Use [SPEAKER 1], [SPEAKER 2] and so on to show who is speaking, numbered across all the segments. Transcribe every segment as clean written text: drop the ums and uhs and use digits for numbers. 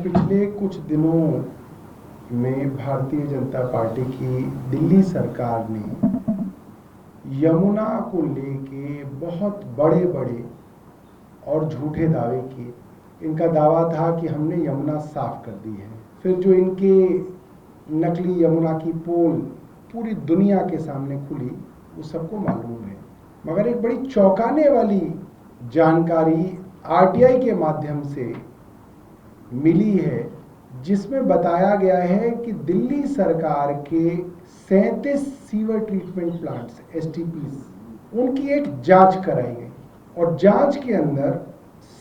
[SPEAKER 1] पिछले कुछ दिनों में भारतीय जनता पार्टी की दिल्ली सरकार ने यमुना को लेके बहुत बड़े बड़े और झूठे दावे किए। इनका दावा था कि हमने यमुना साफ कर दी है। फिर जो इनके नकली यमुना की पोल पूरी दुनिया के सामने खुली, वो सबको मालूम है। मगर एक बड़ी चौंकाने वाली जानकारी आरटीआई के माध्यम से मिली है, जिसमें बताया गया है कि दिल्ली सरकार के 37 सीवर ट्रीटमेंट प्लांट्स एसटीपीज, उनकी एक जांच कराई गई और जांच के अंदर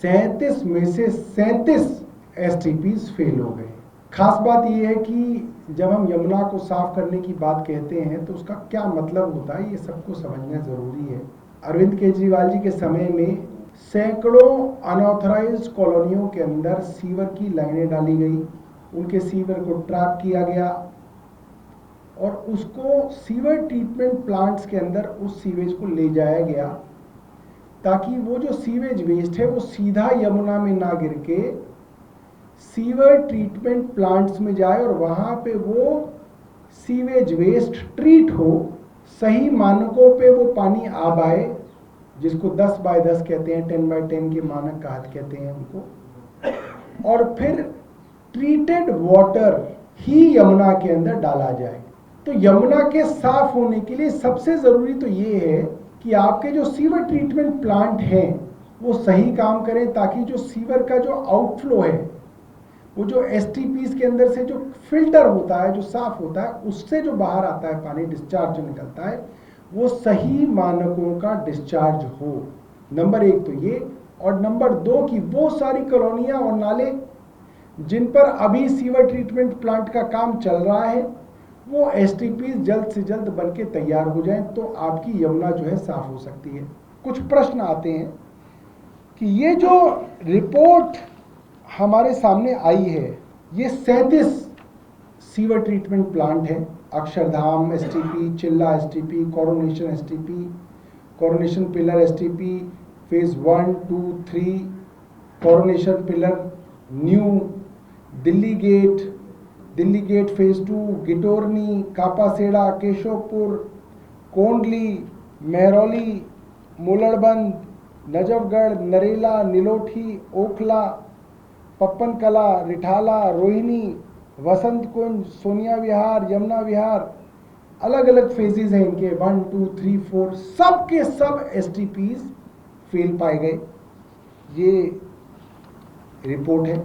[SPEAKER 1] 37 में से 37 एसटीपीज फेल हो गए। खास बात यह है कि जब हम यमुना को साफ करने की बात कहते हैं तो उसका क्या मतलब होता है, ये सबको समझना जरूरी है। अरविंद केजरीवाल जी के समय में सैकड़ों अनऑथराइज्ड कॉलोनियों के अंदर सीवर की लाइनें डाली गई, उनके सीवर को ट्रैप किया गया और उसको सीवर ट्रीटमेंट प्लांट्स के अंदर उस सीवेज को ले जाया गया ताकि वो जो सीवेज वेस्ट है वो सीधा यमुना में ना गिर के सीवर ट्रीटमेंट प्लांट्स में जाए और वहां पे वो सीवेज वेस्ट ट्रीट हो, सही मानकों पे वो पानी आ पाए, जिसको 10 बाय 10 कहते हैं, 10 बाय 10 के मानक कहते हैं उनको, और फिर ट्रीटेड वाटर ही यमुना के अंदर डाला जाए। तो यमुना के साफ होने के लिए सबसे जरूरी तो ये है कि आपके जो सीवर ट्रीटमेंट प्लांट हैं वो सही काम करें, ताकि जो सीवर का जो आउटफ्लो है, वो जो एसटीपीज के अंदर से जो फिल्टर होता है, जो साफ होता है, उससे जो बाहर आता है पानी, डिस्चार्ज जो निकलता है, वो सही मानकों का डिस्चार्ज हो। नंबर 1 तो ये, और नंबर 2 कि वो सारी कॉलोनियां और नाले जिन पर अभी सीवर ट्रीटमेंट प्लांट का काम चल रहा है, वो एसटीपीज जल्द से जल्द बनके तैयार हो जाएं, तो आपकी यमुना जो है साफ हो सकती है। कुछ प्रश्न आते हैं कि ये जो रिपोर्ट हमारे सामने आई है, ये 37 सीवर ट्रीटमेंट प्लांट है, Akshardham STP, Chilla STP, coronation STP, coronation pillar STP, phase 1, 2, 3, coronation pillar new, Delhi gate phase 2, Ghitorni, Kapashera, Keshavpur, Kondli, Mehrauli, Molarband, Najafgarh, Narela, Nilothi, Okhla, Pappan Kalan, Rithala, Rohini, वसंत कुंज, सोनिया विहार, यमुना विहार, अलग अलग फेजेस हैं इनके, 1, 2, 3, 4, सब के सब एसटीपीज फेल पाए गए। ये रिपोर्ट है।